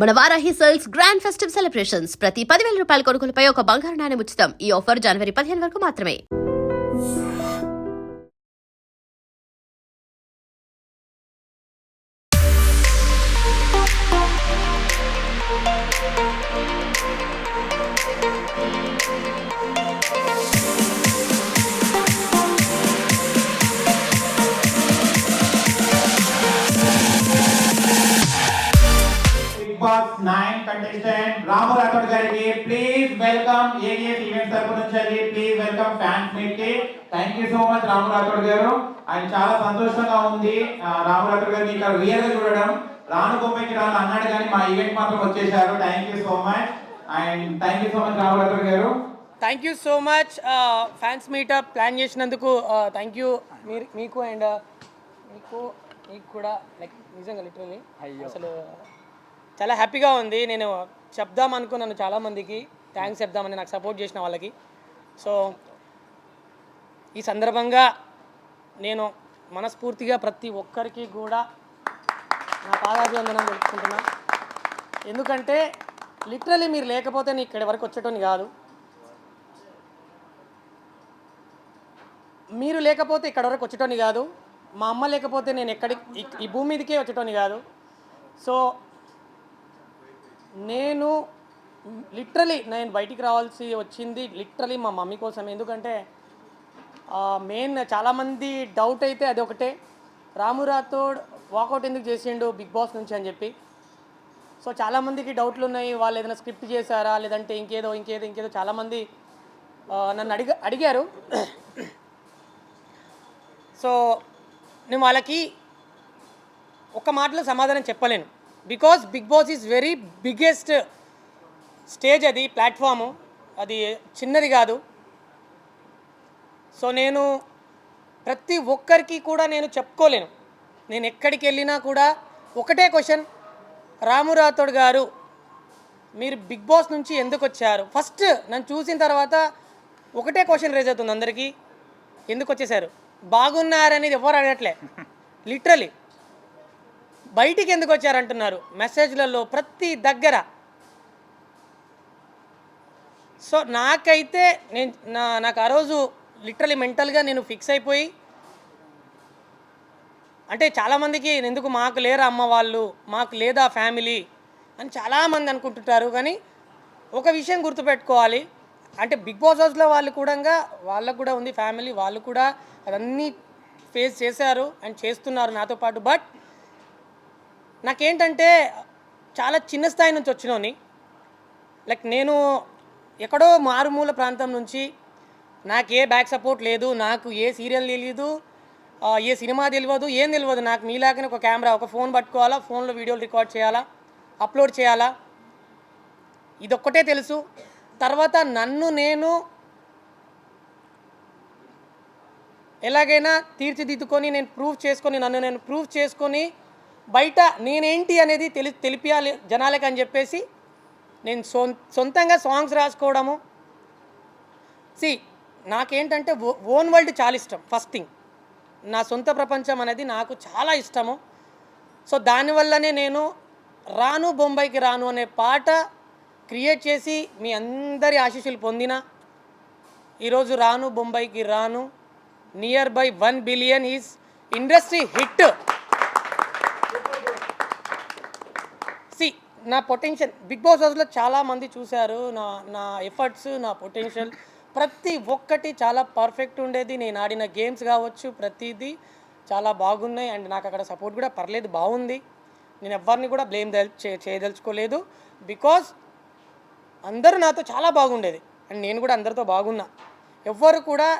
మన Varahi sales grand festive celebrations ప్రతి 10,000 రూపాయల కొనుగోలుపై ఒక బంగారు నాణెం ఉచితం. ఈ ఆఫర్ జనవరి 15 వరకు మాత్రమే. Box 9 contestant Ramu Rathod gariki please welcome ADS event tarafu nunchi please welcome fans meet ki thank you so much Ramu Rathod garu and chaala santoshanga undi Ramu Rathod garu ikkada real ga chudadam Ranu Bombaiki Ranu annadu gaani ma event matram vachesharu thank you so much and thank you so much Ramu Rathod garu thank you so much fans meetup plan చేసినందుకు thank you మీకు and మీకు కూడా like నిజంగా literally అసలు చాలా హ్యాపీగా ఉంది. నేను చెప్దాం అనుకున్నాను చాలామందికి థ్యాంక్స్ చెప్దామని నాకు సపోర్ట్ చేసిన వాళ్ళకి. సో ఈ సందర్భంగా నేను మనస్ఫూర్తిగా ప్రతి ఒక్కరికి కూడా నా పాదాభివందనం తెలుసుకుంటున్నా. ఎందుకంటే లిటరల్లీ మీరు లేకపోతే నేను ఇక్కడి వరకు వచ్చేటోని కాదు, మీరు లేకపోతే ఇక్కడ వరకు వచ్చేటోని కాదు, మా అమ్మ లేకపోతే నేను ఈ భూమి మీదకే వచ్చేటోని కాదు. సో నేను బయటికి రావాల్సి వచ్చింది లిటరలీ మా మమ్మీ కోసం. ఎందుకంటే మెయిన్ చాలామంది డౌట్ అయితే అది ఒకటే, రాము రాథోడ్ వాకౌట్ ఎందుకు చేసిండు బిగ్ బాస్ నుంచి అని చెప్పి. సో చాలామందికి డౌట్లు ఉన్నాయి, వాళ్ళు ఏదైనా స్క్రిప్ట్ చేశారా లేదంటే ఇంకేదో చాలామంది నన్ను అడిగారు. సో నేను వాళ్ళకి ఒక మాటలో సమాధానం చెప్పలేను. Because Bigg Boss is very biggest stage, అది ప్లాట్ఫాము, అది చిన్నది కాదు. సో నేను ప్రతి ఒక్కరికి కూడా నేను చెప్పుకోలేను. నేను ఎక్కడికి వెళ్ళినా కూడా ఒకటే క్వశ్చన్, రాము రాథోడ్ గారు మీరు బిగ్ బాస్ నుంచి ఎందుకు వచ్చారు? ఫస్ట్ నన్ను చూసిన తర్వాత ఒకటే క్వశ్చన్ రేజ్ అవుతుంది అందరికీ, ఎందుకు వచ్చేసారు? బాగున్నారనేది ఎవరు అడగట్లే, లిటరలీ బయటికి ఎందుకు వచ్చారంటున్నారు మెసేజ్లలో ప్రతి దగ్గర. సో నాకైతే నాకు ఆ రోజు లిటరలీ మెంటల్గా నేను ఫిక్స్ అయిపోయి, అంటే చాలామందికి ఎందుకు మాకు లేరా అమ్మ వాళ్ళు, మాకు లేదా ఫ్యామిలీ అని చాలామంది అనుకుంటుంటారు. కానీ ఒక విషయం గుర్తుపెట్టుకోవాలి, అంటే బిగ్ బాస్ హౌస్లో వాళ్ళకు కూడా ఉంది ఫ్యామిలీ, వాళ్ళు కూడా అవన్నీ ఫేస్ చేశారు అండ్ చేస్తున్నారు నాతో పాటు. బట్ నాకేంటంటే చాలా చిన్న స్థాయి నుంచి వచ్చినోని, లైక్ నేను ఎక్కడో మారుమూల ప్రాంతం నుంచి, నాకు ఏ బ్యాక్ సపోర్ట్ లేదు, నాకు ఏ సీరియల్ తెలియదు, ఏ సినిమా తెలియదు, ఏం తెలియదు. నాకు మీలాగానే ఒక కెమెరా, ఒక ఫోన్ పట్టుకోవాలా, ఫోన్లో వీడియోలు రికార్డ్ చేయాలా, అప్లోడ్ చేయాలా, ఇదొక్కటే తెలుసు. తర్వాత నన్ను నేను ఎలాగైనా తీర్చిదిద్దుకొని నన్ను నేను ప్రూవ్ చేసుకొని బయట నేనేంటి అనేది తెలిపియాలి జనాలకి అని చెప్పేసి నేను సొంతంగా సాంగ్స్ రాసుకోవడము. నాకేంటంటే ఓన్ వరల్డ్ చాలా ఇష్టం. ఫస్ట్ థింగ్, నా సొంత ప్రపంచం అనేది నాకు చాలా ఇష్టము. సో దానివల్లనే నేను రాను బొంబాయికి రాను అనే పాట క్రియేట్ చేసి మీ అందరి ఆశీస్సులు పొందిన ఈరోజు రాను బొంబాయికి రాను near by 1 billion is industry hit. నా పొటెన్షియల్ బిగ్ బాస్ హౌస్లో చాలామంది చూశారు, నా ఎఫర్ట్స్, నా పొటెన్షియల్ ప్రతి ఒక్కటి చాలా పర్ఫెక్ట్ ఉండేది. నేను ఆడిన గేమ్స్ కావచ్చు ప్రతిదీ చాలా బాగున్నాయి అండ్ నాకు అక్కడ సపోర్ట్ కూడా పర్లేదు, బాగుంది. నేను ఎవరిని కూడా బ్లేమ్ చేయదలుచుకోలేదు. బికాజ్ అందరూ నాతో చాలా బాగుండేది అండ్ నేను కూడా అందరితో బాగున్నా. ఎవ్వరు కూడా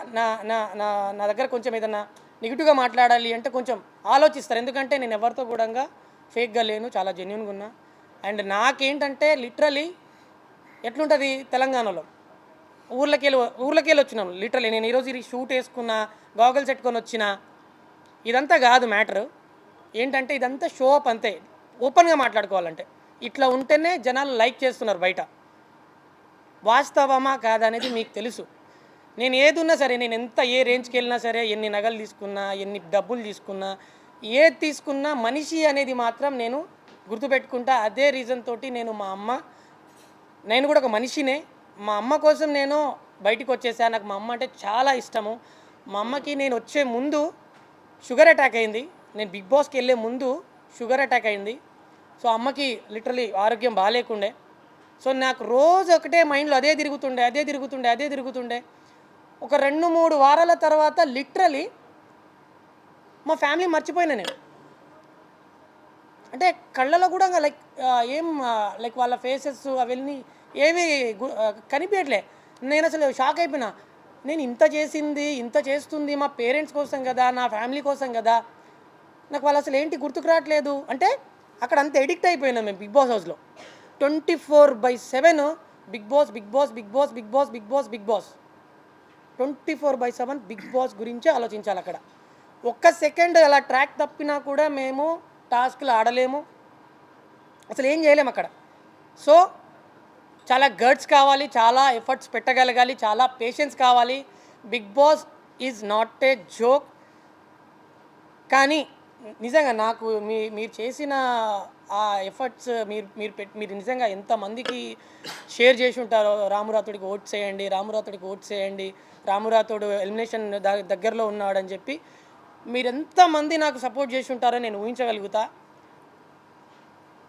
నా దగ్గర కొంచెం ఏదన్నా నెగిటివ్గా మాట్లాడాలి అంటే కొంచెం ఆలోచిస్తారు. ఎందుకంటే నేను ఎవరితో కూడా ఫేక్గా లేను, చాలా జెన్యున్గా ఉన్నా. అండ్ నాకేంటంటే లిటరలీ ఎట్లుంటుంది, తెలంగాణలో ఊర్లకెళ్ళి వచ్చినాను. లిటరలీ నేను ఈరోజు ఈ షూట్ వేసుకున్నా, గాగల్స్ పెట్టుకొని వచ్చిన, ఇదంతా కాదు మ్యాటర్. ఏంటంటే ఇదంతా షో అప్ అంతే. ఓపెన్గా మాట్లాడుకోవాలంటే ఇట్లా ఉంటేనే జనాలు లైక్ చేస్తున్నారు బయట. వాస్తవమా కాదనేది మీకు తెలుసు. నేను ఏది ఉన్నా సరే, నేను ఏ రేంజ్కి వెళ్ళినా సరే, ఎన్ని నగలు తీసుకున్నా, ఎన్ని డబ్బులు తీసుకున్నా, ఏది తీసుకున్నా మనిషి అనేది మాత్రం నేను గుర్తుపెట్టుకుంటా. అదే రీజన్ తోటి నేను కూడా ఒక మనిషినే. మా అమ్మ కోసం నేను బయటికి వచ్చేసాను. నాకు మా అమ్మ అంటే చాలా ఇష్టము. మా అమ్మకి నేను వచ్చే ముందు షుగర్ అటాక్ అయింది. నేను బిగ్ బాస్కి వెళ్ళే ముందు షుగర్ అటాక్ అయింది. సో అమ్మకి లిటరలీ ఆరోగ్యం బాగాలేకుండే. సో నాకు రోజు ఒకటే మైండ్లో అదే తిరుగుతుండే. ఒక 2-3 వారాల తర్వాత లిటరలీ మా ఫ్యామిలీ మర్చిపోయినా నేను. అంటే కళ్ళలో కూడా లైక్ వాళ్ళ ఫేసెస్ అవన్నీ ఏవి కనిపించట్లే. నేను అసలు షాక్ అయిపోయినా. నేను ఇంత చేస్తుంది మా పేరెంట్స్ కోసం కదా, నా ఫ్యామిలీ కోసం కదా, నాకు వాళ్ళు అసలు ఏంటి గుర్తుకు రావట్లేదు. అంటే అక్కడ అంత ఎడిక్ట్ అయిపోయినాం మేము బిగ్ బాస్ హౌస్లో. 24/7 బిగ్ బాస్ 24/7 బిగ్ బాస్ గురించే ఆలోచించాలి. అక్కడ ఒక్క సెకండ్ అలా ట్రాక్ తప్పినా కూడా మేము టాస్క్లు ఆడలేము, అసలు ఏం చేయలేము అక్కడ. సో చాలా గట్స్ కావాలి, చాలా ఎఫర్ట్స్ పెట్టగలగాలి, చాలా పేషెన్స్ కావాలి. Bigg Boss is not a joke. కానీ నిజంగా నాకు మీరు చేసిన ఆ ఎఫర్ట్స్ మీరు నిజంగా ఎంతమందికి షేర్ చేసి ఉంటారో, రామురాతుడికి ఓట్ చేయండి, రామురాతుడు ఎలిమినేషన్ దగ్గరలో ఉన్నాడని చెప్పి మీరు ఎంతమంది నాకు సపోర్ట్ చేసి ఉంటారో నేను ఊహించగలుగుతా.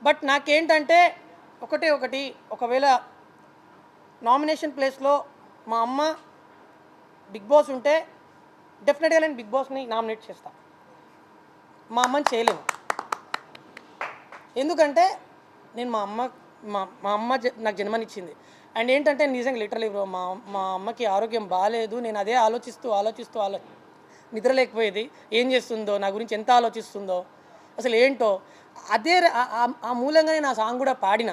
బట్ నాకేంటంటే ఒకటి, ఒకవేళ నామినేషన్ ప్లేస్లో మా అమ్మ బిగ్ బాస్ ఉంటే డెఫినెట్గా నేను బిగ్ బాస్ని నామినేట్ చేస్తాను. మా అమ్మని చేయలేము. ఎందుకంటే నేను మా అమ్మ నాకు జన్మనిచ్చింది. అండ్ ఏంటంటే నిజంగా లిటరలీ బ్రో, మా అమ్మకి ఆరోగ్యం బాగాలేదు. నేను అదే ఆలోచిస్తూ నిద్ర లేకపోయేది. ఏం చేస్తుందో, నా గురించి ఎంత ఆలోచిస్తుందో, అసలు ఏంటో. అదే ఆ మూలంగానే నా సాంగ్ కూడా పాడిన.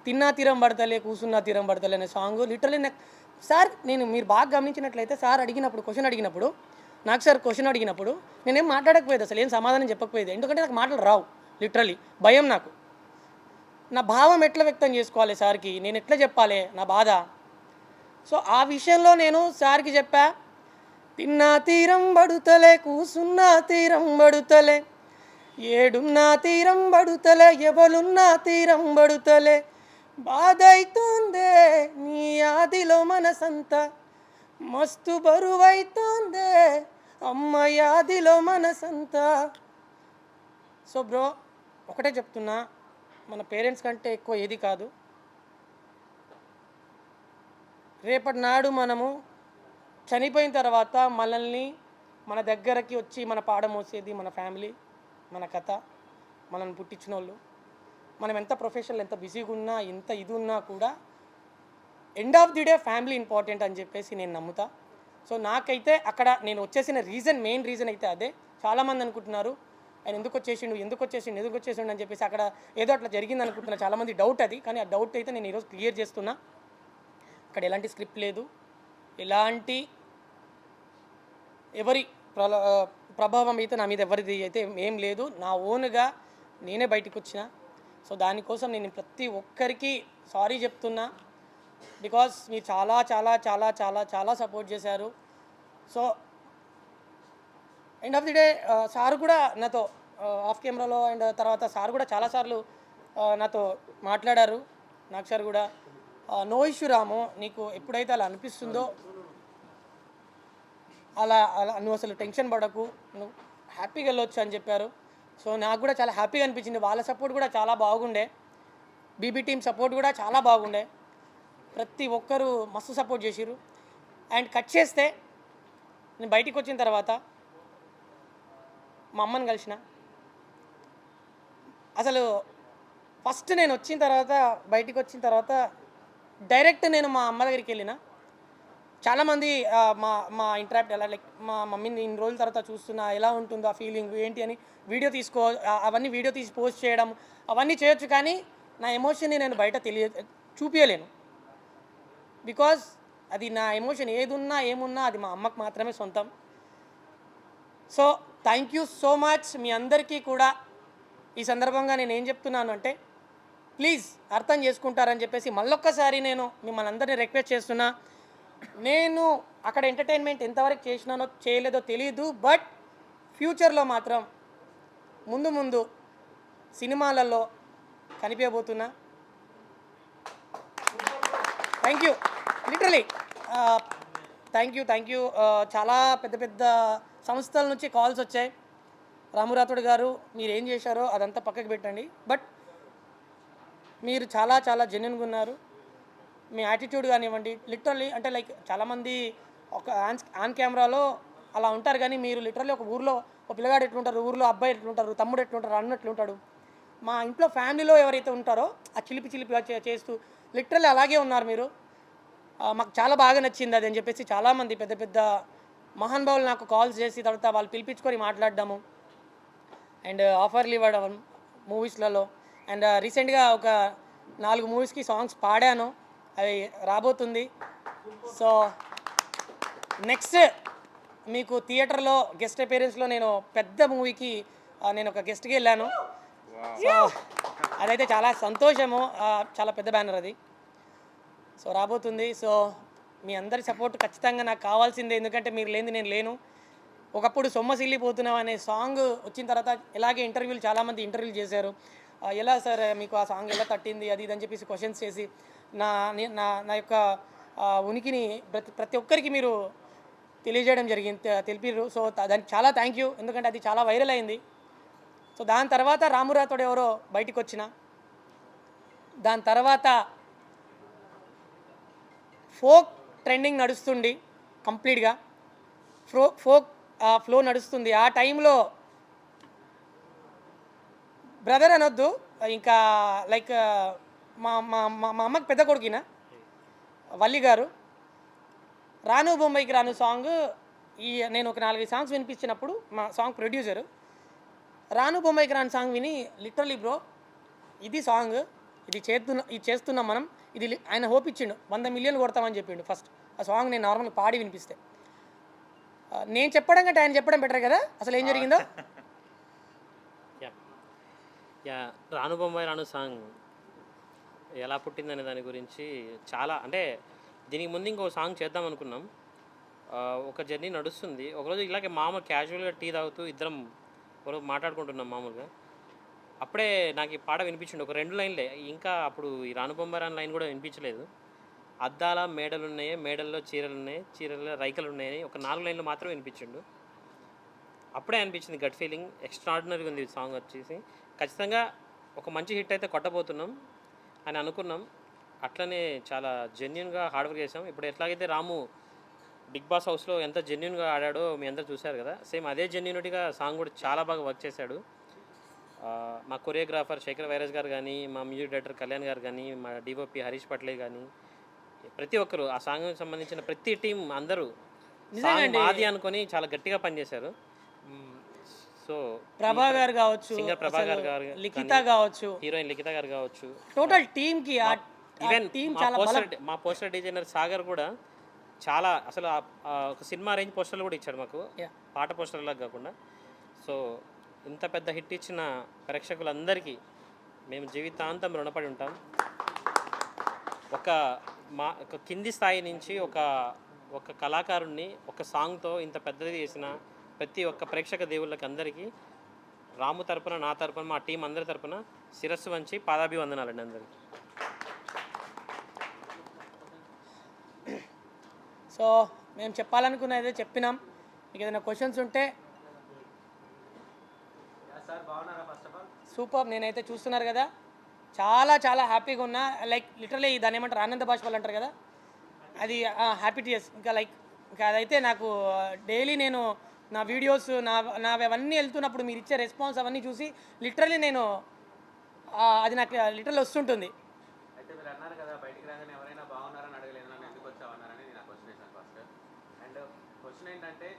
తిన్నా తీరం పడతలే, కూసున్నా తీరం పడతలే అనే సాంగ్ లిటరలీ నాకు సార్, మీరు బాగా గమనించినట్లయితే సార్ క్వశ్చన్ అడిగినప్పుడు నేనేం మాట్లాడకపోయేది, అసలు ఏం సమాధానం చెప్పకపోయేది. ఎందుకంటే నాకు మాటలు రావు, లిటరలీ భయం నాకు. నా భావం ఎట్లా వ్యక్తం చేసుకోవాలి సార్కి, నేను ఎట్లా చెప్పాలి నా బాధ. సో ఆ విషయంలో నేను సార్కి చెప్పా, తిన్నా తీరం పడుతలే, కూసున్నా తీరం పడుతలే, ఏడున్నా తీరం పడుతలే, ఎవలున్నా తీరం పడుతలే, బాధ అవుతుందే నీ ఆదిలో మనసంతా, మస్తు బరువైతుందే అమ్మ యాదిలో మనసంతా. సో బ్రో ఒకటే చెప్తున్నా, మన పేరెంట్స్ కంటే ఎక్కువ ఏది కాదు. రేపటి నాడు మనము చనిపోయిన తర్వాత మనల్ని మన దగ్గరకి వచ్చి మన పాడ మోసేది మన ఫ్యామిలీ, మన కథ, మనల్ని పుట్టించిన వాళ్ళు. మనం ఎంత ప్రొఫెషనల్, ఎంత బిజీగా ఉన్నా, ఎంత ఇది ఉన్నా కూడా end of the day family important అని చెప్పేసి నేను నమ్ముతా. సో నాకైతే అక్కడ నేను వచ్చేసిన మెయిన్ రీజన్ అయితే అదే. చాలామంది అనుకుంటున్నారు ఆయన ఎందుకు వచ్చేసిండు అని చెప్పేసి అక్కడ ఏదో అట్లా జరిగింది అనుకుంటున్నా చాలామంది డౌట్ అది. కానీ ఆ డౌట్ అయితే నేను ఈరోజు క్లియర్ చేస్తున్నా. అక్కడ ఎలాంటి స్క్రిప్ట్ లేదు, ఎలాంటి ఎవరి ప్రభావం అయితే నా మీద ఎవరిది అయితే ఏం లేదు. నా ఓన్గా నేనే బయటకు వచ్చిన. సో దానికోసం నేను ప్రతి ఒక్కరికి సారీ చెప్తున్నా. బికాస్ మీరు చాలా చాలా చాలా చాలా చాలా సపోర్ట్ చేశారు. So end of the day sir కూడా నాతో ఆఫ్ కెమెరాలో అండ్ తర్వాత సార్ కూడా చాలాసార్లు నాతో మాట్లాడారు. నాకు సార్ కూడా నో ఇష్యూ రాము, నీకు ఎప్పుడైతే అలా అనిపిస్తుందో అలా నువ్వు అసలు టెన్షన్ పడకు, నువ్వు హ్యాపీగా వెళ్ళొచ్చు అని చెప్పారు. సో నాకు కూడా చాలా హ్యాపీగా అనిపించింది. వాళ్ళ సపోర్ట్ కూడా చాలా బాగుండే, బీబీ టీమ్ సపోర్ట్ కూడా చాలా బాగుండే. ప్రతి ఒక్కరూ మస్తు సపోర్ట్ చేసిరు. అండ్ కట్ చేస్తే నేను బయటికి వచ్చిన తర్వాత మా అమ్మని కలిసిన. అసలు ఫస్ట్ నేను బయటికి వచ్చిన తర్వాత డైరెక్ట్ నేను మా అమ్మ దగ్గరికి వెళ్ళిన. చాలామంది మా ఇంటరాక్ట్ ఎలా, లైక్ మా మమ్మీని ఇన్ని రోజుల తర్వాత చూస్తున్నా, ఎలా ఉంటుందో ఆ ఫీలింగ్ ఏంటి అని అవన్నీ వీడియో తీసి పోస్ట్ చేయడం అవన్నీ చేయొచ్చు. కానీ నా ఎమోషన్ని నేను బయట చూపించలేను. బికాజ్ అది నా ఎమోషన్ ఏమున్నా అది మా అమ్మకు మాత్రమే సొంతం. So thank you so much మీ అందరికీ కూడా. ఈ సందర్భంగా నేను ఏం చెప్తున్నాను అంటే, ప్లీజ్ అర్థం చేసుకుంటారని చెప్పేసి మళ్ళొక్కసారి నేను మిమ్మల్ని అందరినీ రిక్వెస్ట్ చేస్తున్నా. నేను అక్కడ ఎంటర్టైన్మెంట్ ఎంతవరకు చేసినానో చేయలేదో తెలియదు, బట్ ఫ్యూచర్లో మాత్రం ముందు సినిమాలలో కనిపించబోతున్నా. Thank you, literally thank you. చాలా పెద్ద పెద్ద సంస్థల నుంచి కాల్స్ వచ్చాయి. రాము రాథోడ్ గారు మీరు ఏం చేశారో అదంతా పక్కకు పెట్టండి, బట్ మీరు చాలా చాలా జెన్యున్గా ఉన్నారు. మీ యాటిట్యూడ్ కానివ్వండి, లిటరల్లీ అంటే లైక్ చాలామంది ఒక ఆన్ కెమెరాలో అలా ఉంటారు, కానీ మీరు లిటరల్లీ ఒక ఊర్లో ఒక పిల్లగాడు ఎట్లుంటారు, ఊర్లో అబ్బాయి ఎట్లుంటారు, తమ్ముడు ఎట్లుంటారు, అన్న ఎట్లుంటాడు, మా ఇంట్లో ఫ్యామిలీలో ఎవరైతే ఉంటారో ఆ చిలిపి చిలిపిగా చేస్తూ లిటరల్లీ అలాగే ఉన్నారు మీరు. మాకు చాలా బాగా నచ్చింది అది అని చెప్పేసి చాలామంది పెద్ద పెద్ద మహానుభావులు నాకు కాల్స్ చేసి తర్వాత వాళ్ళు పిలిపించుకొని మాట్లాడడము అండ్ ఆఫర్లు ఇవ్వడం మూవీస్లలో. అండ్ రీసెంట్గా ఒక 4 మూవీస్కి సాంగ్స్ పాడాను, అవి రాబోతుంది. సో నెక్స్ట్ మీకు థియేటర్లో గెస్ట్ అపీరెన్స్లో నేను పెద్ద మూవీకి నేను ఒక గెస్ట్కి వెళ్ళాను. సో అదైతే చాలా సంతోషము, చాలా పెద్ద బ్యానర్ అది. సో రాబోతుంది. సో మీ అందరి సపోర్ట్ ఖచ్చితంగా నాకు కావాల్సిందే, ఎందుకంటే మీరు లేనిది నేను లేను. ఒకప్పుడు సొమ్మసిల్లిపోతున్నాం అనే సాంగ్ వచ్చిన తర్వాత ఇలాగే ఇంటర్వ్యూలు చాలామంది ఇంటర్వ్యూలు చేశారు. ఎలా సార్ మీకు ఆ సాంగ్ ఎలా తట్టింది అది ఇదని చెప్పేసి క్వశ్చన్స్ చేసి నా నా యొక్క ఉనికిని ప్రతి ఒక్కరికి మీరు తెలియజేయడం జరిగింది, తెలిపారు. సో దానికి చాలా థ్యాంక్ యూ, ఎందుకంటే అది చాలా వైరల్ అయింది. సో దాని తర్వాత రాము రాథోడ్ ఎవరో బయటికి వచ్చిన దాని తర్వాత ఫోక్ ట్రెండింగ్ నడుస్తుంది కంప్లీట్గా, ఫోక్ ఫ్లో నడుస్తుంది. ఆ టైంలో బ్రదర్ అనొద్దు, ఇంకా లైక్ మా మా మా అమ్మకి పెద్ద కొడుకిన వల్లి గారు రాను బొంబాయికి రాను సాంగ్ నేను ఒక 4 సాంగ్స్ వినిపించినప్పుడు మా సాంగ్ ప్రొడ్యూసరు రాను బొంబాయికి రాను సాంగ్ విని లిటరలీ బ్రో ఇది సాంగ్, ఇది చేస్తున్నాం మనం, ఇది ఆయన హోప్ ఇచ్చిండు, 100 మిలియన్లు కొడతామని చెప్పిండు ఫస్ట్. ఆ సాంగ్ నేను నార్మల్గా పాడి వినిపిస్తే నేను చెప్పడం కంటే ఆయన చెప్పడం బెటర్ కదా, అసలు ఏం జరిగిందో. రాను బొంబాయి రాను సాంగ్ ఎలా పుట్టిందనే దాని గురించి చాలా అంటే దీనికి ముందు ఇంకో సాంగ్ చేద్దాం అనుకున్నాం. ఒక జర్నీ నడుస్తుంది. ఒకరోజు ఇలాగే మామూలు క్యాజువల్గా టీ తాగుతూ ఇద్దరం ఒకరోజు మాట్లాడుకుంటున్నాం మామూలుగా. అప్పుడే నాకు ఈ పాట వినిపించిండు, ఒక 2 లైన్లే, ఇంకా అప్పుడు ఈ రాను బొంబాయి రాను లైన్ కూడా వినిపించలేదు. అద్దాల మేడలు ఉన్నాయి, మేడల్లో చీరలు ఉన్నాయి, చీరల్లో రైకలు ఉన్నాయి, ఒక 4 లైన్లు మాత్రం వినిపించిండు. అప్పుడే అనిపించింది గట్ ఫీలింగ్ ఎక్స్ట్రాడినరీగా ఉంది ఈ సాంగ్ వచ్చేసి. ఖచ్చితంగా ఒక మంచి హిట్ అయితే కొట్టబోతున్నాం అని అనుకున్నాం. అట్లనే చాలా జెన్యున్గా హార్డ్ వర్క్ చేసాం. ఇప్పుడు ఎట్లాగైతే రాము బిగ్ బాస్ హౌస్లో ఎంత జెన్యున్గా ఆడాడో మీ అందరూ చూశారు కదా, సేమ్ అదే జెన్యునిటీగా సాంగ్ కూడా చాలా బాగా వర్క్ చేశాడు. మా కొరియోగ్రాఫర్ శేఖర్ వైరస్ గారు కానీ, మా మ్యూజిక్ డైరెక్టర్ కళ్యాణ్ గారు కానీ, మా డిఓపి హరీష్ పట్లే కానీ, ప్రతి ఒక్కరు ఆ సాంగ్కి సంబంధించిన ప్రతి టీం అందరూ మాది అనుకొని చాలా గట్టిగా పనిచేశారు. సో ప్రభా గారు కావచ్చు, సింగర్ ప్రభాకర్ గారు, లిఖిత కావచ్చు, హీరోయిన్ లిఖిత గారు కావచ్చు, టోటల్ టీమ్కి ఈవెన్ మా పోస్టర్ డిజైనర్ సాగర్ కూడా చాలా అసలు ఒక సినిమా రేంజ్ పోస్టర్లు కూడా ఇచ్చాడు మాకు, పాట పోస్టర్లాగా కాకుండా. సో ఇంత పెద్ద హిట్ ఇచ్చిన ప్రేక్షకులందరికీ మేము జీవితాంతం రుణపడి ఉంటాం. ఒక కింది స్థాయి నుంచి ఒక కళాకారుణ్ణి ఒక సాంగ్తో ఇంత పెద్దది చేసిన ప్రతి ఒక్క ప్రేక్షక దేవుళ్ళకి అందరికీ రాము తరపున, నా తరపున, మా టీం అందరి తరపున శిరస్సు వంచి పాదాభివందనాలండి అందరికీ. సో మేము చెప్పాలనుకున్నదే చెప్పినాం. మీకు ఏదైనా క్వశ్చన్స్ ఉంటే. సూపర్, నేనైతే చూస్తున్నారు కదా చాలా చాలా హ్యాపీగా ఉన్నా. లైక్ లిటరలీ దాన్ని ఏమంటారు ఆనంద బాష్పాలు అంటారు కదా, అది హ్యాపీ టీయర్స్. ఇంకా అదైతే నాకు డైలీ నేను నా వీడియోస్ అవన్నీ వెళ్తున్నప్పుడు మీరు ఇచ్చే రెస్పాన్స్ అవన్నీ చూసి లిటరలీ నేను అది నాకు లిటరల్ వస్తుంటుంది. అయితే మీరు అన్నారు కదా బయటికి రాగానే ఎవరైనా బాగున్నారని అడగలేదు, నన్ను ఎందుకు వచ్చావన్నారని నేను క్వశ్చన్ వేసాను ఫస్ట్. అండ్ క్వశ్చన్ ఏంటంటే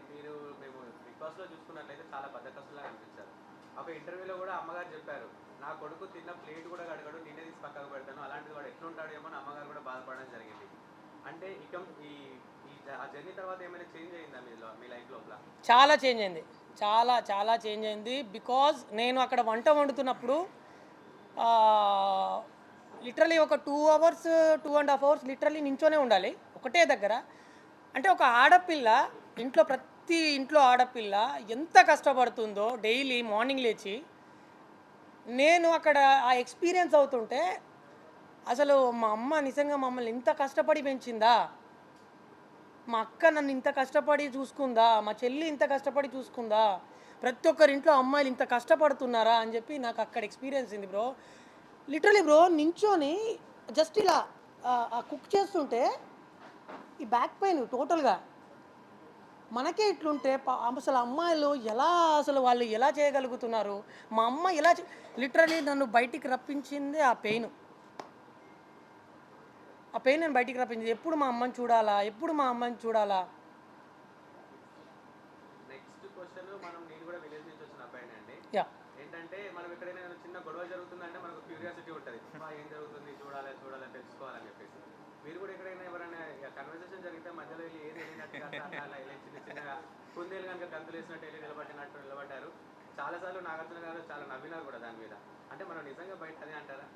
మేము బిగ్ బాస్లో చూసుకున్నట్లయితే చాలా బద్దకస్తులా అనిపించారు. ఒక ఇంటర్వ్యూలో కూడా అమ్మగారు చెప్పారు, నా కొడుకు తిన్న ప్లేట్ కూడా కడగడు, నేనే తీసి పక్కకు పెడతాను, అలాంటిది వాడు ఎట్లుంటాడేమో అని అమ్మగారు కూడా బాధపడడం జరిగింది. అంటే ఆ జర్నీ తర్వాత ఏమైనా చేంజ్ అయిందా మీ లైఫ్ లోపల? చాలా చేంజ్ అయింది, చాలా చాలా చేంజ్ అయింది. బికాజ్ నేను అక్కడ వంట వండుతున్నప్పుడు లిటరలీ ఒక 2 hours 2.5 hours లిటరలీ నించోనే ఉండాలి ఒకటే దగ్గర. అంటే ఒక ఆడపిల్ల ప్రతి ఇంట్లో ఆడపిల్ల ఎంత కష్టపడుతుందో డైలీ మార్నింగ్ లేచి నేను అక్కడ ఆ ఎక్స్పీరియన్స్ అవుతుంటే అసలు మా అమ్మ నిజంగా మమ్మల్ని ఇంత కష్టపడి పెంచిందా, మా అక్క నన్ను ఇంత కష్టపడి చూసుకుందా, మా చెల్లి ఇంత కష్టపడి చూసుకుందా, ప్రతి ఒక్కరి ఇంట్లో అమ్మాయిలు ఇంత కష్టపడుతున్నారా అని చెప్పి నాకు అక్కడ ఎక్స్పీరియన్స్ ఉంది బ్రో. లిటరలీ బ్రో నించొని జస్ట్ ఇలా కుక్ చేస్తుంటే ఈ బ్యాక్ పెయిన్ టోటల్గా మనకే ఇట్లుంటే అసలు అమ్మాయిలు ఎలా, అసలు వాళ్ళు ఎలా చేయగలుగుతున్నారు, మా అమ్మ ఎలా లిటరలీ నన్ను బయటికి రప్పించింది ఆ పెయిన్. ఆ పెయిన్ నేను బయటికి రప్పించింది. ఎప్పుడు మా అమ్మని చూడాలా, ఎప్పుడు మా అమ్మని చూడాలా. నెక్స్ట్ క్వశ్చన్ నేను కూడా విలేజ్ నుంచి వచ్చిన అబ్బాయిని అండి. యా ఏంటంటే మనం ఎక్కడైనా ఏదైనా చిన్న గొడవ జరుగుతుందంటే మనకు క్యూరియాసిటీ ఉంటుంది, ఏం జరుగుతుంది చూడాలి చూడాలి తెలుసుకోవాలని చెప్పేసి. మీరు కూడా ఎక్కడైనా ఎవరైనా కన్వర్సేషన్ జరిగితే మధ్యలో వెళ్ళి ఏది వెళ్ళినట్టుగా అలా వెళ్ళి చిన్న చిన్నగా కుందేలు కనుక గంతులు వేసినట్టు వెళ్ళి నిలబడ్డారు. చాలాసార్లు నాగార్జున గారు చాలా నవ్వినారు కూడా దాని మీద. అంటే మనం నిజంగా బయట అదే అంటారా?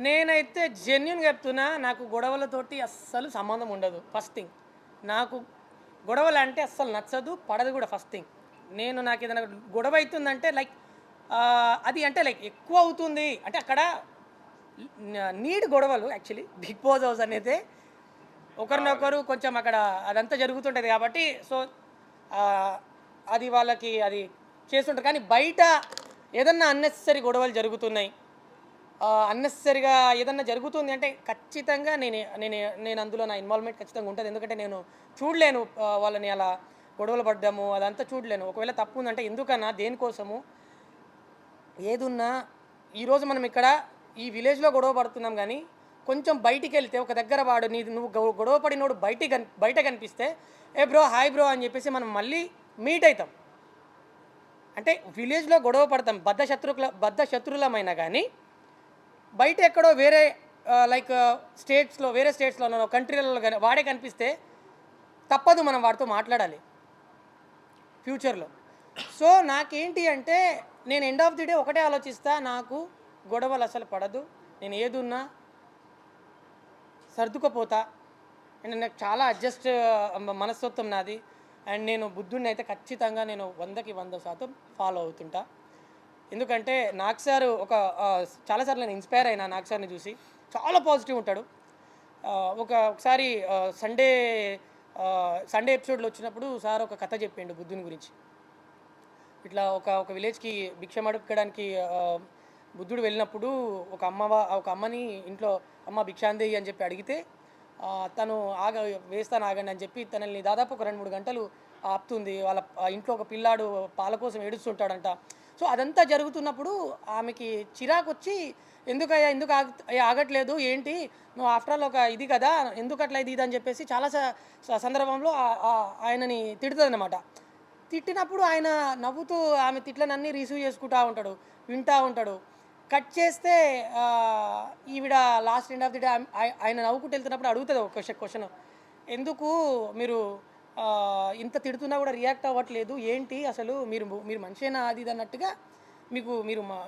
నేనైతే జెన్యున్గా చెప్తున్నా, నాకు గొడవలతోటి అస్సలు సంబంధం ఉండదు. ఫస్ట్ థింగ్, నాకు గొడవలు అంటే అస్సలు నచ్చదు, పడదు కూడా. ఫస్ట్ థింగ్, నాకు ఏదైనా గొడవ అవుతుందంటే లైక్ అది అంటే లైక్ ఎక్కువ అవుతుంది అంటే అక్కడ నీడ్ గొడవలు. యాక్చువల్లీ బిగ్ బాస్ హౌస్ అనేది ఒకరినొకరు కొంచెం అక్కడ అదంతా జరుగుతుంటుంది కాబట్టి సో అది వాళ్ళకి అది చేస్తుంటారు. కానీ బయట ఏదన్నా అన్నెసరీ గొడవలు జరుగుతున్నాయి, అన్నెసరీగా ఏదన్నా జరుగుతుంది అంటే ఖచ్చితంగా నేను అందులో నా ఇన్వాల్వ్మెంట్ ఖచ్చితంగా ఉంటుంది. ఎందుకంటే నేను చూడలేను వాళ్ళని అలా గొడవలు పడ్డాము, అదంతా చూడలేను. ఒకవేళ తప్పు ఉందంటే ఎందుకన్నా, దేనికోసము, ఏదున్నా ఈరోజు మనం ఇక్కడ ఈ విలేజ్లో గొడవ పడుతున్నాం, కానీ కొంచెం బయటికి వెళ్తే ఒక దగ్గర వాడు నువ్వు గొడవ పడినోడు బయట కనిపిస్తే ఏ బ్రో హాయ్ బ్రో అని చెప్పేసి మనం మళ్ళీ మీట్ అవుతాం. అంటే విలేజ్లో గొడవ పడతాం బద్ధ శత్రులమైనా కానీ బయట ఎక్కడో వేరే లైక్ వేరే స్టేట్స్లో కంట్రీలలో కానీ వాడే కనిపిస్తే తప్పదు, మనం వాడితో మాట్లాడాలి ఫ్యూచర్లో. సో నాకేంటి అంటే నేను ఎండ్ ఆఫ్ ది డే ఒకటే ఆలోచిస్తా, నాకు గొడవలు అసలు పడదు, నేను ఏదున్నా సర్దుకుపోతా. అండ్ నాకు చాలా అడ్జస్ట్ మనస్తత్వం నాది. అండ్ నేను బుద్ధుడిని అయితే ఖచ్చితంగా నేను 100కి 100% ఫాలో అవుతుంటా. ఎందుకంటే నాగ్ సార్ చాలాసార్లు నేను ఇన్స్పైర్ అయినా నాగ్ సార్ని చూసి. చాలా పాజిటివ్ ఉంటాడు. ఒకసారి సండే ఎపిసోడ్లో వచ్చినప్పుడు సార్ ఒక కథ చెప్పిండు బుద్ధుని గురించి. ఇట్లా ఒక విలేజ్కి భిక్షం అడుక్కోవడానికి బుద్ధుడు వెళ్ళినప్పుడు ఒక అమ్మని ఇంట్లో అమ్మ భిక్షాందేయి అని చెప్పి అడిగితే తను వేస్తాను ఆగండి అని చెప్పి తనని దాదాపు ఒక 2-3 గంటలు ఆపుతుంది. వాళ్ళ ఇంట్లో ఒక పిల్లాడు పాల కోసం ఏడుస్తుంటాడంట. సో అదంతా జరుగుతున్నప్పుడు ఆమెకి చిరాకు వచ్చి ఎందుకు ఆగట్లేదు, ఏంటి నువ్వు ఆఫ్టర్ ఆల్ ఒక ఇది కదా, ఎందుకు అట్లా ఇది అని చెప్పేసి చాలా సందర్భంలో ఆయనని తిడుతుందన్నమాట. తిట్టినప్పుడు ఆయన నవ్వుతూ ఆమె తిట్లనన్నీ రిసీవ్ చేసుకుంటూ వింటూ ఉంటాడు. కట్ చేస్తే ఈవిడ last end of the day ఆయన నవ్వుకుంటూ వెళ్తున్నప్పుడు అడుగుతుంది ఒక క్వశ్చన్, ఎందుకు మీరు ఇంత తిడుతున్నా కూడా రియాక్ట్ అవ్వట్లేదు, ఏంటి అసలు మీరు మనిషేనా అది ఇది అన్నట్టుగా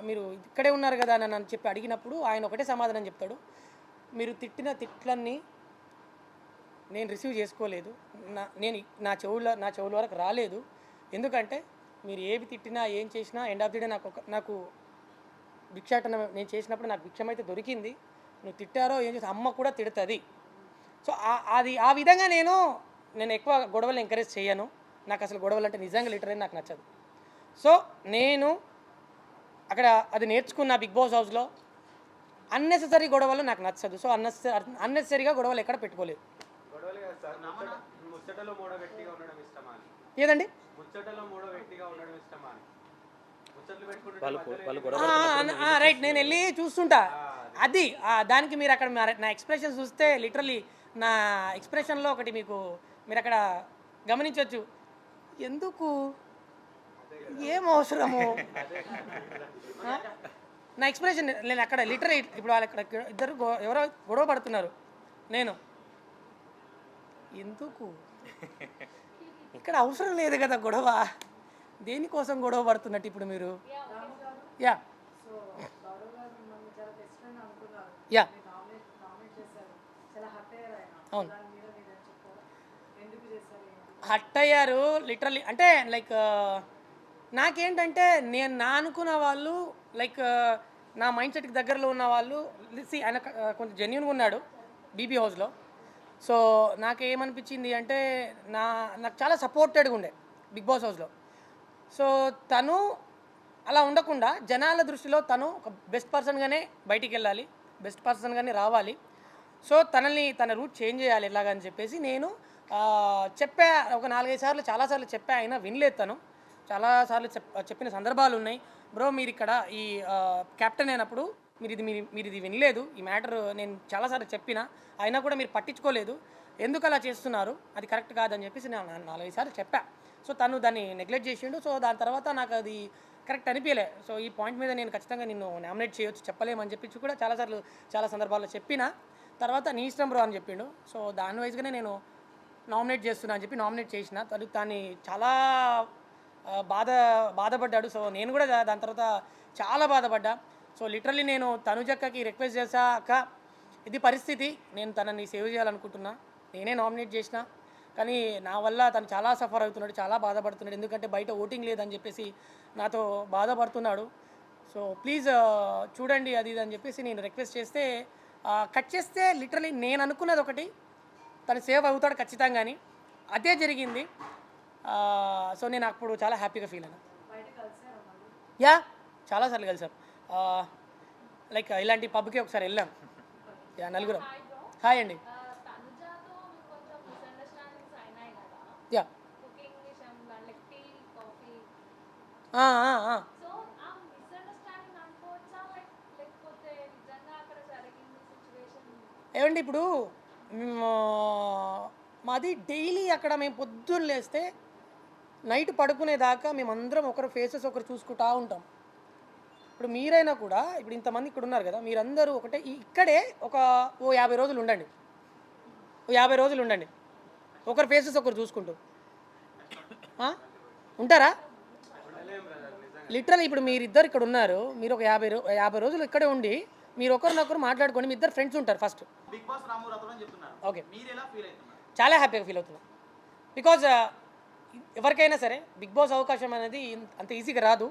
మీరు ఇక్కడే ఉన్నారు కదా అని చెప్పి అడిగినప్పుడు ఆయన ఒకటే సమాధానం చెప్తాడు, మీరు తిట్టిన తిట్లన్నీ నేను రిసీవ్ చేసుకోలేదు, నా చెవుల వరకు రాలేదు. ఎందుకంటే మీరు ఏవి తిట్టినా ఏం చేసినా ఎండ్ ఆఫ్ ది డే నాకు భిక్షాటన నేను చేసినప్పుడు నాకు భిక్షం అయితే దొరికింది, నువ్వు తిట్టారో ఏం చేసి అమ్మ కూడా తిడుతుంది. సో ఆ విధంగా నేను ఎక్కువ గొడవలు ఎంకరేజ్ చేయను. నాకు అసలు గొడవలు అంటే నిజంగా లిటరలీ నాకు నచ్చదు. సో నేను అక్కడ అది నేర్చుకున్న బిగ్ బాస్ హౌస్లో. అన్నెసెసరీ గొడవలు నాకు నచ్చదు. సో అన్నెసెసరీగా గొడవలు ఎక్కడ పెట్టుకోలేదు. ఏదండి రైట్, నేను వెళ్ళి చూస్తుంటా. అది దానికి మీరు అక్కడ నా ఎక్స్ప్రెషన్ చూస్తే లిటరలీ నా ఎక్స్ప్రెషన్లో ఒకటి మీరు అక్కడ గమనించవచ్చు. ఎందుకు, ఏం అవసరము నా ఎక్స్ప్రెషన్. నేను అక్కడ లిటరలీ ఇప్పుడు వాళ్ళు ఇక్కడ ఇద్దరు ఎవరో గొడవ పడుతున్నారు, నేను ఎందుకు, ఇక్కడ అవసరం లేదు కదా గొడవ, దేనికోసం గొడవ పడుతున్నట్టు ఇప్పుడు మీరు. యా యా అవును, హట్ అయ్యారు లిటరల్లీ. అంటే లైక్ నాకేంటంటే నా అనుకున్న వాళ్ళు లైక్ నా మైండ్ సెట్కి దగ్గరలో ఉన్న వాళ్ళు ఆయన కొంచెం జెన్యున్గా ఉన్నాడు బీబీ హౌస్లో. సో నాకేమనిపించింది అంటే నాకు చాలా సపోర్టెడ్గా ఉండే బిగ్ బాస్ హౌస్లో. సో తను అలా ఉండకుండా జనాల దృష్టిలో తను ఒక బెస్ట్ పర్సన్గానే బయటికి వెళ్ళాలి, బెస్ట్ పర్సన్గానే రావాలి. సో తన రూట్ చేంజ్ చేయాలి ఎలాగని చెప్పేసి నేను చెప్పా. ఒక 4-5 సార్లు చాలాసార్లు చెప్పా, అయినా వినలేదు తను. చాలాసార్లు చెప్పిన సందర్భాలు ఉన్నాయి. బ్రో మీరు ఇక్కడ ఈ కెప్టెన్ అయినప్పుడు మీరు ఇది వినలేదు, ఈ మ్యాటర్ నేను చాలాసార్లు చెప్పిన, అయినా కూడా మీరు పట్టించుకోలేదు, ఎందుకు అలా చేస్తున్నారు, అది కరెక్ట్ కాదని చెప్పేసి నేను 4-5 సార్లు చెప్పా. సో తను దాన్ని నెగ్లెక్ట్ చేసిండు. సో దాని తర్వాత నాకు అది కరెక్ట్ అనిపించలే. సో ఈ పాయింట్ మీద నేను ఖచ్చితంగా నిన్ను నామినేట్ చేయొచ్చు, చెప్పలేమని చెప్పించి కూడా చాలా సందర్భాల్లో చెప్పిన. తర్వాత నీ ఇష్టం బ్రో అని చెప్పిండు. సో దాని వైజ్గానే నేను నామినేట్ చేస్తున్నా అని చెప్పి నామినేట్ చేసిన. దాన్ని చాలా బాధపడ్డాడు. సో నేను కూడా దాని తర్వాత చాలా బాధపడ్డా. సో లిటరల్లీ నేను తనుజక్కకి రిక్వెస్ట్ చేశా, అక్క ఇది పరిస్థితి, నేను తనని సేవ్ చేయాలనుకుంటున్నా, నేనే నామినేట్ చేసిన, కానీ నా వల్ల తను చాలా సఫర్ అవుతున్నాడు, చాలా బాధపడుతున్నాడు, ఎందుకంటే బయట ఓటింగ్ లేదని చెప్పేసి నాతో బాధపడుతున్నాడు. సో ప్లీజ్ చూడండి అది ఇది అని చెప్పేసి నేను రిక్వెస్ట్ చేస్తే కట్ చేస్తే లిటరలీ నేను అనుకున్నది ఒకటి, తను సేవ్ అవుతాడు ఖచ్చితంగా అని, అదే జరిగింది. సో నేను అప్పుడు చాలా హ్యాపీగా ఫీల్ అయినా. యా చాలాసార్లు కలిసాం. లైక్ ఇలాంటి పబ్కి ఒకసారి వెళ్ళాం. యా నలుగురం. హాయ్ అండి. యా ఏమండి ఇప్పుడు మాది డైలీ అక్కడ మేము పొద్దున్న లేస్తే నైట్ పడుకునేదాకా మేమందరం ఒకరు ఫేసెస్ ఒకరు చూసుకుంటూ ఉంటాం. ఇప్పుడు మీరైనా కూడా ఇప్పుడు ఇంతమంది ఇక్కడ ఉన్నారు కదా, మీరందరూ ఒకటే ఇక్కడే ఓ 50 రోజులు ఉండండి, 50 రోజులు ఉండండి, ఒకరు ఫేసెస్ ఒకరు చూసుకుంటూ ఉంటారా? లిటరల్ ఇప్పుడు మీరిద్దరు ఇక్కడ ఉన్నారు, మీరు ఒక 50 రోజులు ఇక్కడే ఉండి మీరు ఒకరినొకరు మాట్లాడుకోండి, మీ ఇద్దరు ఫ్రెండ్స్ ఉంటారు ఫస్ట్. బిగ్ బాస్ రాము రాథోడ్ అని చెప్తున్నారు. ఓకే, మీరు ఎలా ఫీల్ అవుతున్నారు? చాలా హ్యాపీగా ఫీల్ అవుతున్నాను. బికాజ్ ఎవరికైనా సరే బిగ్ బాస్ అవకాశం అనేది అంత ఈజీగా రాదు.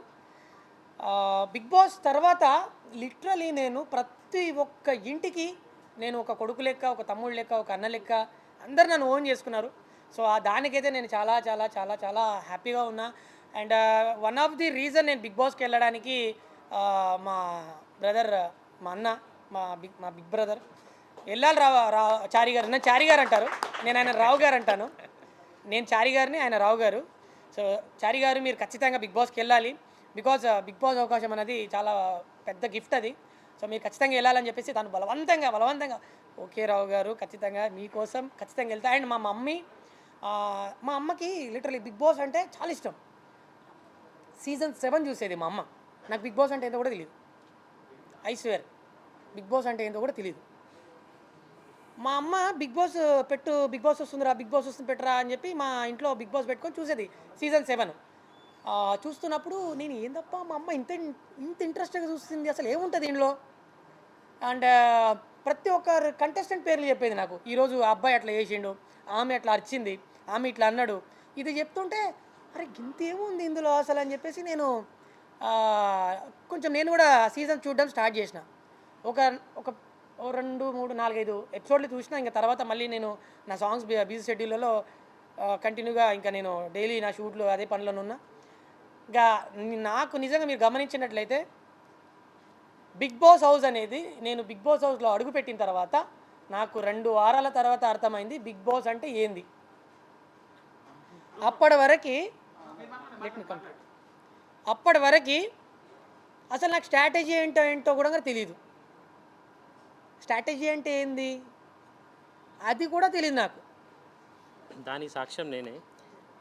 బిగ్ బాస్ తర్వాత లిటరలీ నేను ప్రతి ఒక్క ఇంటికి నేను ఒక కొడుకు లెక్క, ఒక తమ్ముడు లెక్క, ఒక అన్న లెక్క అందరు నన్ను ఓన్ చేసుకున్నారు. సో దానికైతే నేను చాలా చాలా చాలా చాలా హ్యాపీగా ఉన్నా. And one of the reason నేను బిగ్ బాస్కి వెళ్ళడానికి మా బ్రదర్, మా అన్న, మా బిగ్ బ్రదర్ వెళ్ళాలి చారి గారు, నన్ను చారి గారు అంటారు, నేను ఆయన రావు గారు అంటాను. నేను చారి గారిని, ఆయన రావు గారు. సో చారి గారు మీరు ఖచ్చితంగా బిగ్ బాస్కి వెళ్ళాలి, బికాజ్ బిగ్ బాస్ అవకాశం అనేది చాలా పెద్ద గిఫ్ట్ అది. సో మీరు ఖచ్చితంగా వెళ్ళాలని చెప్పేసి తను బలవంతంగా ఓకే రావు గారు ఖచ్చితంగా మీకోసం ఖచ్చితంగా వెళ్తా. అండ్ మా అమ్మకి లిటరలీ బిగ్ బాస్ అంటే చాలా ఇష్టం. సీజన్ 7 చూసేది మా అమ్మ. నాకు బిగ్ బాస్ అంటే ఏంటో కూడా తెలియదు, ఐ స్వేర్ బిగ్ బాస్ అంటే ఏంటో కూడా తెలియదు. మా అమ్మ బిగ్ బాస్ బిగ్ బాస్ వస్తుందిరా, బిగ్ బాస్ వస్తుంది పెట్టరా అని చెప్పి మా ఇంట్లో బిగ్ బాస్ పెట్టుకొని చూసేది. సీజన్ 7 చూస్తున్నప్పుడు నేను ఏందప్ప మా అమ్మ ఇంత ఇంట్రెస్ట్గా చూస్తుంది, అసలు ఏముంటుంది దీనిలో. అండ్ ప్రతి ఒక్కరు కంటెస్టెంట్ పేర్లు చెప్పేది నాకు. ఈరోజు ఆ అబ్బాయి అట్లా చేసిండు, ఆమె అట్లా అరిచింది, ఆమె ఇట్లా అన్నాడు, ఇది చెప్తుంటే అరే ఇంతేముంది ఇందులో అసలు అని చెప్పేసి నేను కొంచెం నేను కూడా సీజన్ చూడడం స్టార్ట్ చేసిన. ఒక 2, 3, 4, 5 ఎపిసోడ్లు చూసినా. ఇంకా తర్వాత మళ్ళీ నేను నా సాంగ్స్ బిజీ షెడ్యూల్లో కంటిన్యూగా ఇంకా నేను డైలీ నా షూట్లు అదే పనిలో ఉన్నా. ఇంకా నాకు నిజంగా మీరు గమనించినట్లయితే బిగ్ బాస్ హౌస్ అనేది నేను బిగ్ బాస్ హౌస్లో అడుగుపెట్టిన తర్వాత నాకు 2 వారాల తర్వాత అర్థమైంది బిగ్ బాస్ అంటే ఏంది. అప్పటి వరకు అసలు నాకు స్ట్రాటజీ ఏంటో కూడా తెలియదు. స్ట్రాటజీ అంటే ఏంది అది కూడా తెలియదు నాకు. దానికి సాక్ష్యం నేనే.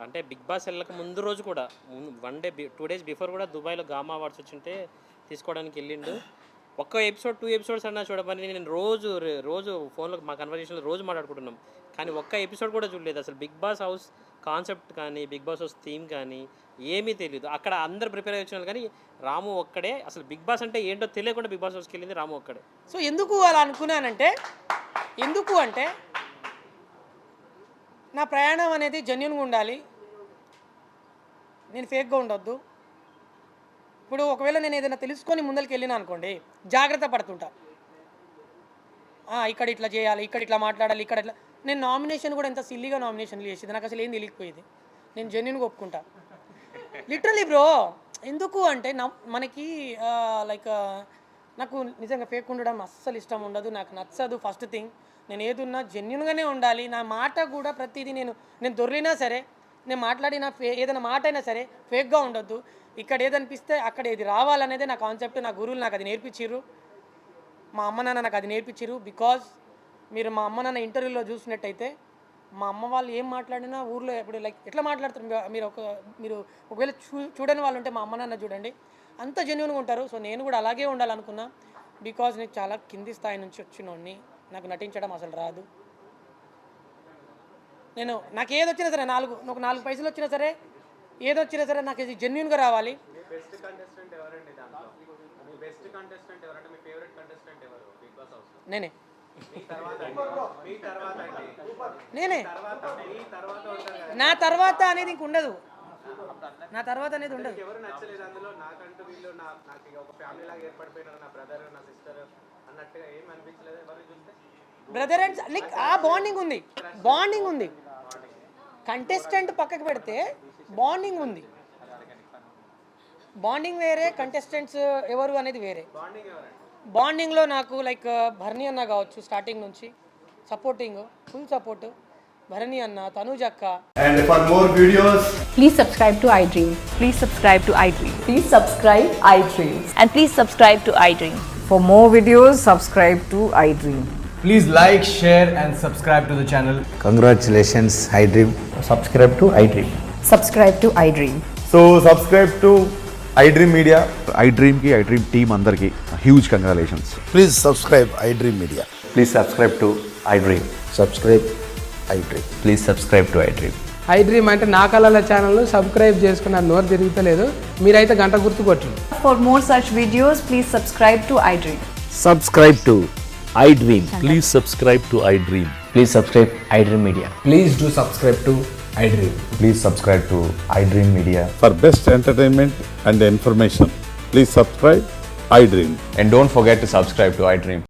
అంటే బిగ్ బాస్ వెళ్ళక ముందు రోజు కూడా 2 days బిఫోర్ కూడా దుబాయ్లో గామా అవార్డ్స్ వచ్చింటే తీసుకోవడానికి వెళ్ళిండు. ఒక్క ఎపిసోడ్ 2 episodes అన్నా చూడమని నేను రోజు ఫోన్లో మా కన్వర్జేషన్లో రోజు మాట్లాడుకుంటున్నాం, కానీ ఒక్క ఎపిసోడ్ కూడా చూడలేదు. అసలు బిగ్ బాస్ హౌస్ కాన్సెప్ట్ కానీ బిగ్ బాస్ హౌస్ థీమ్ కానీ ఏమీ తెలియదు. అక్కడ అందరు ప్రిపేర్ అయ్యి వచ్చినారు, కానీ రాము ఒక్కడే అసలు బిగ్ బాస్ అంటే ఏంటో తెలియకుండా బిగ్ బాస్ హౌస్కి వెళ్ళింది రాము ఒక్కడే. సో ఎందుకు అలా అనుకున్నానంటే నా ప్రయాణం అనేది జెన్యున్గా ఉండాలి, నేను ఫేక్గా ఉండొద్దు. ఇప్పుడు ఒకవేళ నేను ఏదైనా తెలుసుకొని ముందరికి వెళ్ళినా అనుకోండి, జాగ్రత్త పడుతుంటా. ఇక్కడ ఇట్లా చేయాలి, ఇక్కడ ఇట్లా మాట్లాడాలి, ఇక్కడ ఇట్లా. నేను నామినేషన్ కూడా ఎంత సిల్లీగా నామినేషన్లు చేసేది, నాకు అసలు ఏం తెలియకపోయేది. నేను జెన్యున్గా ఒప్పుకుంటా లిటరలీ బ్రో. ఎందుకు అంటే మనకి లైక్ నాకు నిజంగా ఫేక్ ఉండడం అస్సలు ఇష్టం ఉండదు, నాకు నచ్చదు. ఫస్ట్ థింగ్, నేను ఏదున్నా జెన్యున్గానే ఉండాలి. నా మాట కూడా ప్రతిదీ నేను దొర్లినా సరే, నేను మాట్లాడిన ఏదైనా మాట అయినా సరే ఫేక్గా ఉండొద్దు. ఇక్కడ ఏదనిపిస్తే అక్కడ ఏది రావాలనేదే నా కాన్సెప్ట్. నా గురువులు నాకు అది నేర్పించారు, మా అమ్మ నాన్న నాకు అది నేర్పించారు. బికాజ్ మీరు మా అమ్మ నాన్న ఇంటర్వ్యూలో చూసినట్టయితే మా అమ్మ వాళ్ళు ఏం మాట్లాడినా ఊర్లో ఇప్పుడు లైక్ ఎట్లా మాట్లాడతారు, మీరు ఒకవేళ చూడని వాళ్ళు ఉంటే మా అమ్మ నాన్న చూడండి, అంత జెన్యున్గా ఉంటారు. సో నేను కూడా అలాగే ఉండాలనుకున్నా. బికాజ్ నేను చాలా కింది స్థాయి నుంచి వచ్చినోడిని, నాకు నటించడం అసలు రాదు. నాకు ఏది వచ్చినా సరే, నాకు 4 పైసలు వచ్చినా సరే, ఏదొచ్చినా సరే నాకు ఇది జెన్యున్గా రావాలి. బెస్ట్ కంటెస్టెంట్ ఎవరండి దాంట్లో? మీ బెస్ట్ కంటెస్టెంట్ ఎవరంటే మీ ఫేవరెట్ కంటెస్టెంట్ ఎవరు బిగ్ బాస్ హౌస్? నేనే. నా తర్వాత అనేది ఇంక ఉండదు. నా తర్వాత అనేది ఉండదు. ఎవరు నచ్చలేదు అందులో? నాకంటూ వీళ్ళు నాకు ఒక ఫ్యామిలీ లాగా ఏర్పడిపోయినారు, నా బ్రదర్ నా సిస్టర్ అన్నట్టుగా ఏం అనిపించలేదు ఎవరు చూస్తే? బ్రదర్ అండ్ లైక్ ఆ బాండింగ్ ఉంది. కంటెస్టెంట్ పక్కకు పెడితే బాండింగ్ ఉంది. బాండింగ్ వేరే, కంటెస్టెంట్స్ ఎవరు అనేది వేరే. బాండింగ్లో నాకు లైక్ భరణి అన్న కావచ్చు, స్టార్టింగ్ నుంచి ఫుల్ సపోర్ట్. భరణి అన్న, తనూజ్ అక్క. And for more videos, Please subscribe to iDream. Please subscribe to iDream. Please subscribe iDream. And please subscribe to iDream. For more videos, subscribe to iDream. please like, share and subscribe to the channel. Congratulations, iDream. Subscribe to iDream. Subscribe to iDream. So subscribe to iDream Media. iDream ki iDream team andarki huge congratulations. Please subscribe iDream Media. Please subscribe to iDream. Subscribe iDream. Please subscribe to iDream. iDream అంటే నా కళల channel subscribe చేసుకున్న నోరు తిరుగుతలేదు, మీరైతే గంట గుర్తు కొట్టండి. For more such videos, please subscribe to iDream. Subscribe to iDream. Please subscribe to iDream. Please subscribe iDream Media. Please do subscribe to iDream. Please subscribe to iDream Media. For best entertainment and information, please subscribe iDream. And don't forget to subscribe to iDream.